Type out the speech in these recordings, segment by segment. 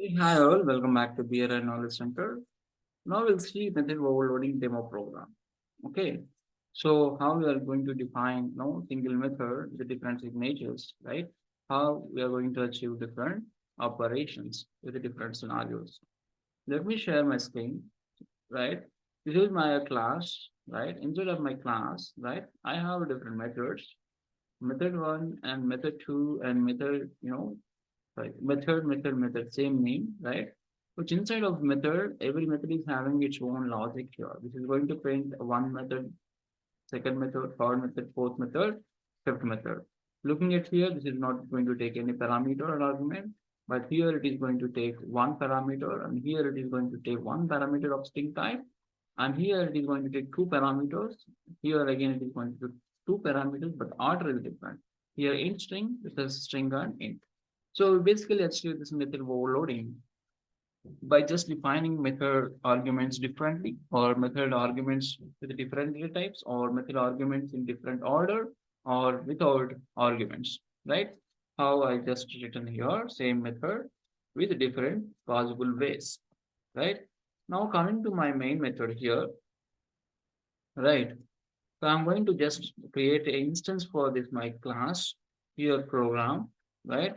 Hey, hi all, welcome back to Beer and Knowledge Center. Now we'll see method overloading demo program. Okay, so how we are going to define no single method with different signatures, right? How we are going to achieve different operations with the different scenarios. Let me share my screen, right? This is my class, right? Inside of my class, right? I have different methods, method one and method two and method, right, method, same name, right? Which inside of method, every method is having its own logic here. This is going to print one method, second method, third method, fourth method, fifth method. Looking at here, this is not going to take any parameter or argument, but here it is going to take one parameter, and here it is going to take one parameter of string type, and here it is going to take two parameters. Here again it is going to take two parameters, but order is different. Here int string, this is string and int. So we basically achieve this method of overloading by just defining method arguments differently, or method arguments with different data types, or method arguments in different order, or without arguments, right? How I just written here, same method with different possible ways, right? Now coming to my main method here, right? So I'm going to just create an instance for this my class here program, right?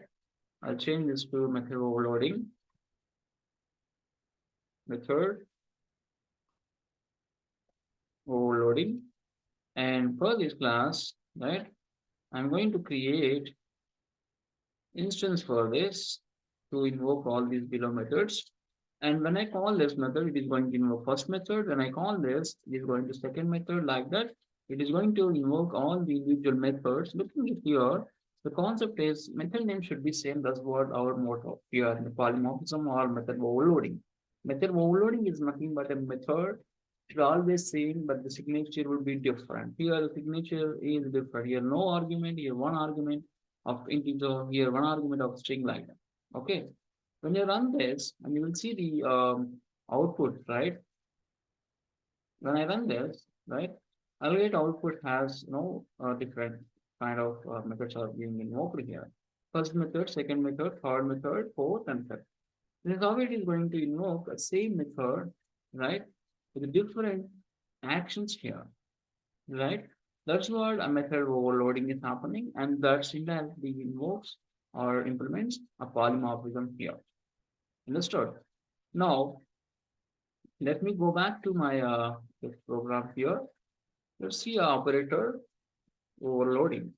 I'll change this to method overloading method overloading. And for this class, right, I'm going to create instance for this to invoke all these below methods. And when I call this method, it is going to invoke first method. When I call this, it is going to second method like that. It is going to invoke all the individual methods. Looking at here, the concept is method name should be same. That's what our motto here in the polymorphism or method overloading. Method overloading is nothing but a method should always same, but the signature will be different. Here the signature is different. Here no argument, here one argument of integer, here one argument of string like that. Okay. When you run this, and you will see the output, right? When I run this, right, I'll get output has different kind of methods are being invoked here. First method, second method, third method, fourth, and fifth. This is how it is going to invoke the same method, right, with different actions here, right? That's what a method overloading is happening, and that indirectly invokes or implements a polymorphism here. Understood? Now, let me go back to my this program here. Let's see operator overloading,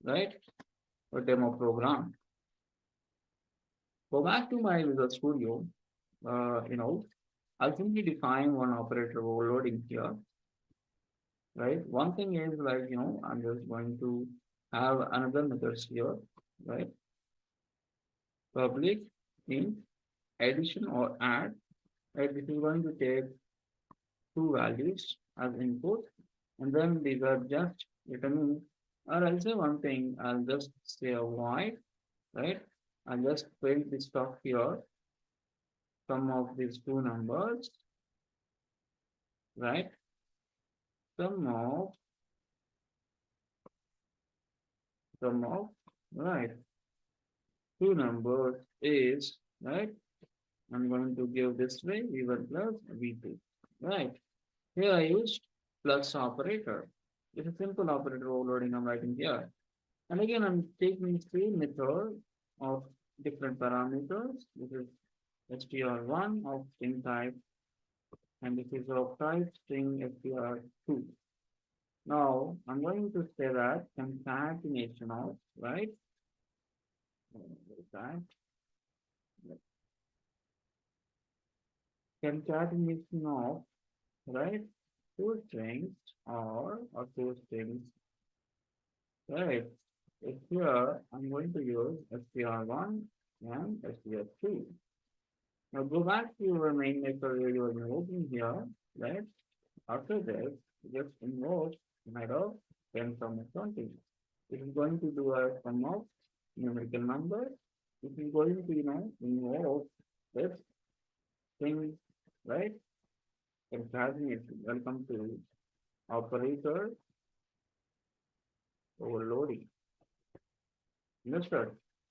right? A demo program. Go back to my Visual Studio. I'll simply define one operator overloading here, right? One thing is like, I'm just going to have another methods here, right? Public int addition or add, right? This is going to take two values as input, and then these are just returning. Or I'll say one thing, I'll just say a void, right? I'll just print this stuff here, sum of these two numbers, right? Sum of, sum of, right? Two numbers is, right? I'm going to give this way v1 plus v2, right? Here I used plus operator. It's a simple operator overloading I'm writing here. And again, I'm taking three methods of different parameters. This is str1 of string type, and this is of type string str2. Now, I'm going to say that concatenation of, right? That concatenation of, right? Two strings or two strings, right? If here, I'm going to use str1 and str2. Now go back to your main method where you are invoking here, right? After this, just invoke method 10 from 20. It is going to do a sum of numerical numbers. It is going to, invoke this thing, right? Concatenation. Welcome to operator overloading. Understood?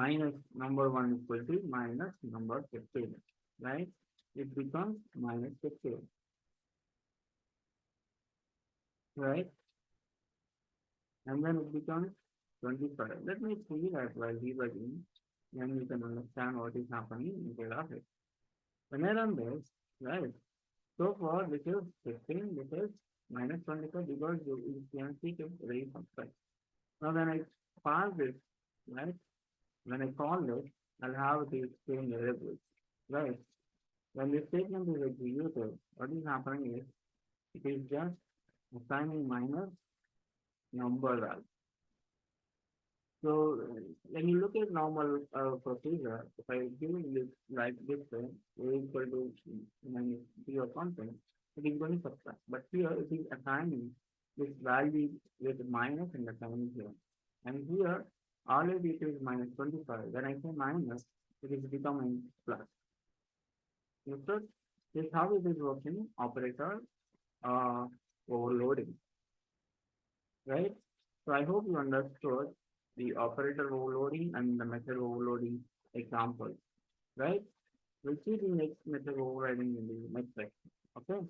minus number 1 equal to minus number 15, right? It becomes minus 15, right? And then it becomes 25. Let me see that while debugging, then you can understand what is happening inside of it. When I run this, right? So far, this is 15, this is minus 25 because you can see it very subtract. Now when I pass this, right? When I call this, I'll have the same variables, right? When this statement is executed, what is happening is it is just assigning minus number value. So when you look at normal procedure, if I give this like this way, A equal to minus 0 content, it is going to subtract. But here it is assigning this value with minus and assigning here. And here already it is minus 25. When I say minus, it is becoming plus. Understood? This is how it is working operator uh, overloading, right? So I hope you understood the operator overloading and the method overloading example, right? We'll see the next method overriding in the next section. Okay.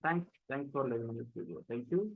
Thanks for listening to this video. Thank you.